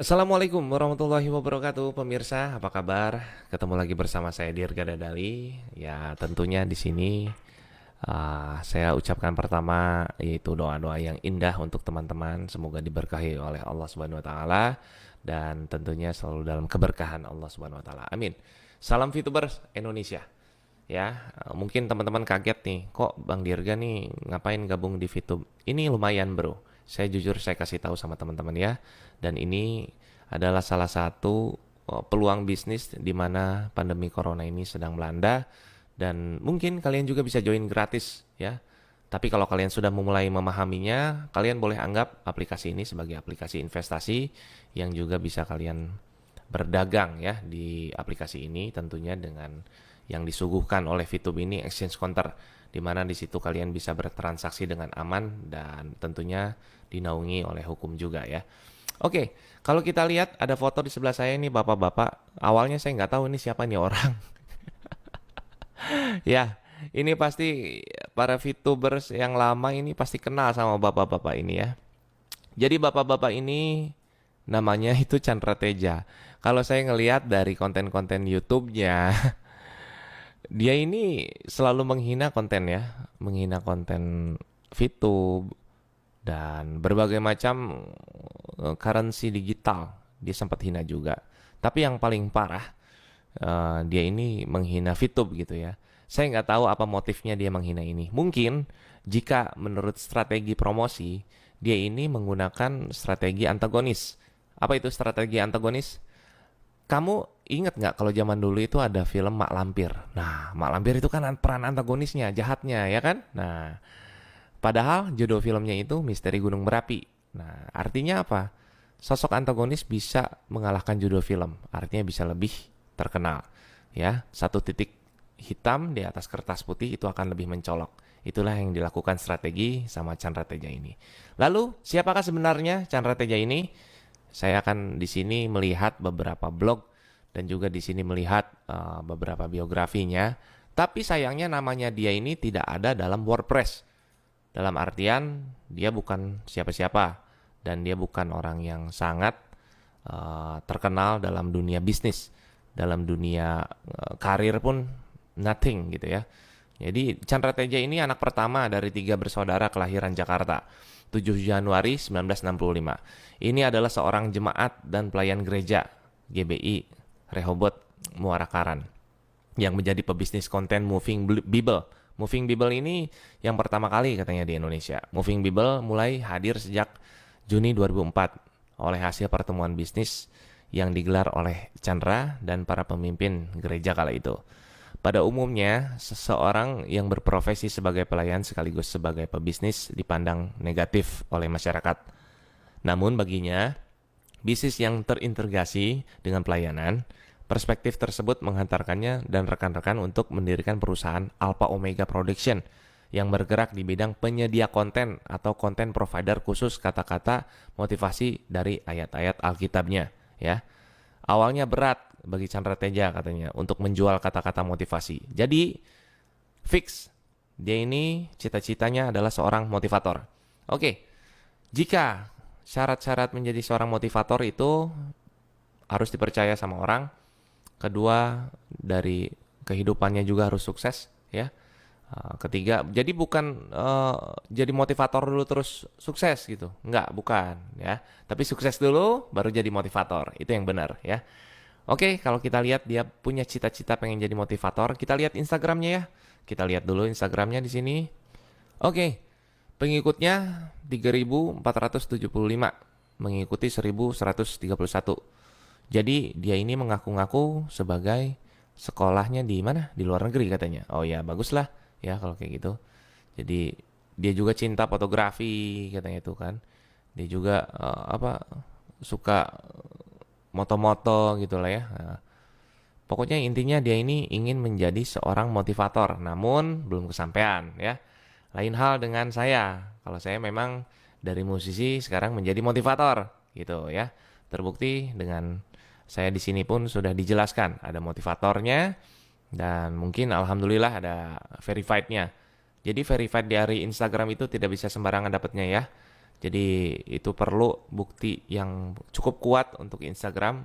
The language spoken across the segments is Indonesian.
Assalamualaikum warahmatullahi wabarakatuh, pemirsa. Apa kabar? Ketemu lagi bersama saya Dirga Dadali. Ya, tentunya di sini saya ucapkan pertama yaitu doa-doa yang indah untuk teman-teman. Semoga diberkahi oleh Allah Subhanahu wa taala dan tentunya selalu dalam keberkahan Allah Subhanahu wa taala. Amin. Salam VTubers Indonesia. Ya, mungkin teman-teman kaget nih, kok Bang Dirga nih ngapain gabung di VTube? Ini lumayan, Bro. Saya kasih tahu sama teman-teman ya. Dan ini adalah salah satu peluang bisnis di mana pandemi corona ini sedang melanda dan mungkin kalian juga bisa join gratis ya. Tapi kalau kalian sudah memulai memahaminya, kalian boleh anggap aplikasi ini sebagai aplikasi investasi yang juga bisa kalian berdagang ya di aplikasi ini tentunya dengan yang disuguhkan oleh VTube ini exchange counter di mana di situ kalian bisa bertransaksi dengan aman dan tentunya dinaungi oleh hukum juga ya. Oke, kalau kita lihat ada foto di sebelah saya ini bapak-bapak. Awalnya saya nggak tahu ini siapa nih orang. Ya, ini pasti para VTubers yang lama ini pasti kenal sama bapak-bapak ini ya. Jadi bapak-bapak ini namanya itu Chandra Teja. Kalau saya ngelihat dari konten-konten YouTube-nya, dia ini selalu menghina konten ya, menghina konten VTube dan berbagai macam currency digital. Dia sempat hina juga. Tapi yang paling parah, dia ini menghina VTube gitu ya. Saya nggak tahu apa motifnya dia menghina ini. Mungkin jika menurut strategi promosi, dia ini menggunakan strategi antagonis. Apa itu strategi antagonis? Kamu ingat nggak kalau zaman dulu itu ada film Mak Lampir? Nah, Mak Lampir itu kan peran antagonisnya, jahatnya, ya kan? Nah, padahal judul filmnya itu Misteri Gunung Merapi. Nah, artinya apa? Sosok antagonis bisa mengalahkan judul film, artinya bisa lebih terkenal. Ya, satu titik hitam di atas kertas putih itu akan lebih mencolok. Itulah yang dilakukan strategi sama Chandra Teja ini. Lalu, siapakah sebenarnya Chandra Teja ini? Saya akan di sini melihat beberapa blog dan juga di sini melihat beberapa biografinya. Tapi sayangnya namanya dia ini tidak ada dalam WordPress. Dalam artian dia bukan siapa-siapa dan dia bukan orang yang sangat terkenal dalam dunia bisnis, dalam dunia karir pun nothing gitu ya. Jadi Chandra Teja ini anak pertama dari 3 bersaudara kelahiran Jakarta, 7 Januari 1965. Ini adalah seorang jemaat dan pelayan gereja GBI Rehoboth Muara Karang yang menjadi pebisnis konten Moving Bible. Moving Bible ini yang pertama kali katanya di Indonesia. Moving Bible mulai hadir sejak Juni 2004 oleh hasil pertemuan bisnis yang digelar oleh Chandra dan para pemimpin gereja kala itu. Pada umumnya, seseorang yang berprofesi sebagai pelayan sekaligus sebagai pebisnis dipandang negatif oleh masyarakat. Namun baginya, bisnis yang terintegrasi dengan pelayanan, perspektif tersebut menghantarkannya dan rekan-rekan untuk mendirikan perusahaan Alpha Omega Production yang bergerak di bidang penyedia konten atau konten provider khusus kata-kata motivasi dari ayat-ayat Alkitabnya. Ya, awalnya berat bagi Chandra Teja katanya untuk menjual kata-kata motivasi. Jadi fix dia ini cita-citanya adalah seorang motivator. Oke, jika syarat-syarat menjadi seorang motivator itu harus dipercaya sama orang. Kedua, dari kehidupannya juga harus sukses ya. Ketiga, jadi bukan jadi motivator dulu terus sukses gitu. Enggak, bukan ya. Tapi sukses dulu baru jadi motivator. Itu yang benar ya. Oke, kalau kita lihat dia punya cita-cita pengen jadi motivator, kita lihat Instagramnya ya. Kita lihat dulu Instagramnya di sini. Oke, pengikutnya 3.475, mengikuti 1.131. Jadi dia ini mengaku-ngaku sebagai sekolahnya di mana? Di luar negeri katanya. Oh ya, baguslah ya kalau kayak gitu. Jadi dia juga cinta fotografi katanya itu kan. Dia juga suka moto-moto gitu lah ya. Nah, pokoknya intinya dia ini ingin menjadi seorang motivator, namun belum kesampaian ya. Lain hal dengan saya. Kalau saya memang dari musisi sekarang menjadi motivator gitu ya. Terbukti dengan saya di sini pun sudah dijelaskan ada motivatornya dan mungkin alhamdulillah ada verified-nya. Jadi verified dari Instagram itu tidak bisa sembarangan dapatnya ya. Jadi itu perlu bukti yang cukup kuat untuk Instagram.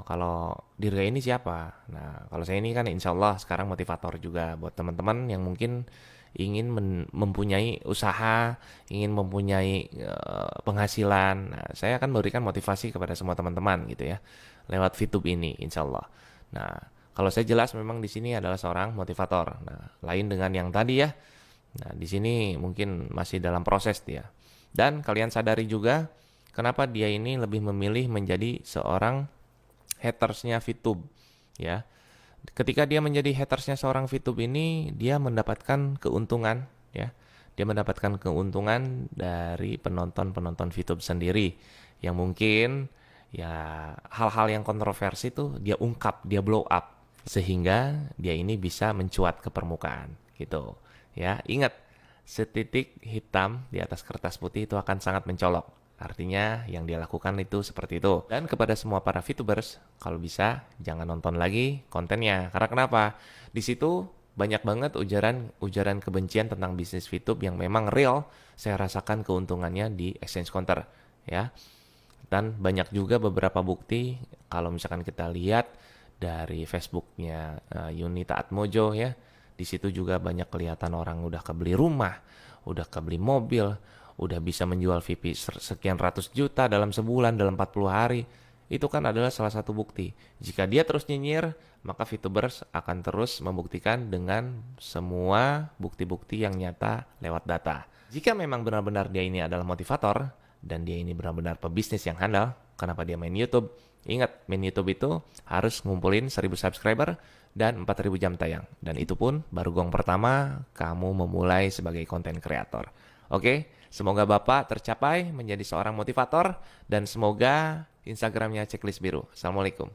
Kalau Dirga ini siapa? Nah, kalau saya ini kan insya Allah sekarang motivator juga buat teman-teman yang mungkin ingin mempunyai usaha, ingin mempunyai penghasilan. Nah, saya akan memberikan motivasi kepada semua teman-teman gitu ya, lewat VTube ini insya Allah. Nah, kalau saya jelas memang di sini adalah seorang motivator. Nah, lain dengan yang tadi ya. Nah, di sini mungkin masih dalam proses dia. Dan kalian sadari juga kenapa dia ini lebih memilih menjadi seorang hatersnya VTube ya. Ketika dia menjadi hatersnya seorang VTube ini, dia mendapatkan keuntungan ya. Dia mendapatkan keuntungan dari penonton-penonton VTube sendiri yang mungkin ya hal-hal yang kontroversi tuh dia ungkap, dia blow up sehingga dia ini bisa mencuat ke permukaan gitu. Ya, ingat setitik hitam di atas kertas putih itu akan sangat mencolok. Artinya yang dia lakukan itu seperti itu. Dan kepada semua para VTubers, kalau bisa jangan nonton lagi kontennya. Karena kenapa? Di situ banyak banget ujaran kebencian tentang bisnis VTube yang memang real. Saya rasakan keuntungannya di exchange counter, ya. Dan banyak juga beberapa bukti kalau misalkan kita lihat dari Facebooknya Yunita Atmojo ya. Di situ juga banyak kelihatan orang udah kebeli rumah, udah kebeli mobil, udah bisa menjual VIP sekian ratus juta dalam sebulan, dalam 40 hari. Itu kan adalah salah satu bukti. Jika dia terus nyinyir, maka VTubers akan terus membuktikan dengan semua bukti-bukti yang nyata lewat data. Jika memang benar-benar dia ini adalah motivator, dan dia ini benar-benar pebisnis yang handal, kenapa dia main YouTube? Ingat, main YouTube itu harus ngumpulin 1000 subscriber dan 4000 jam tayang. Dan itu pun baru gong pertama kamu memulai sebagai konten kreator. Oke, semoga Bapak tercapai menjadi seorang motivator dan semoga Instagramnya Checklist Biru. Assalamualaikum.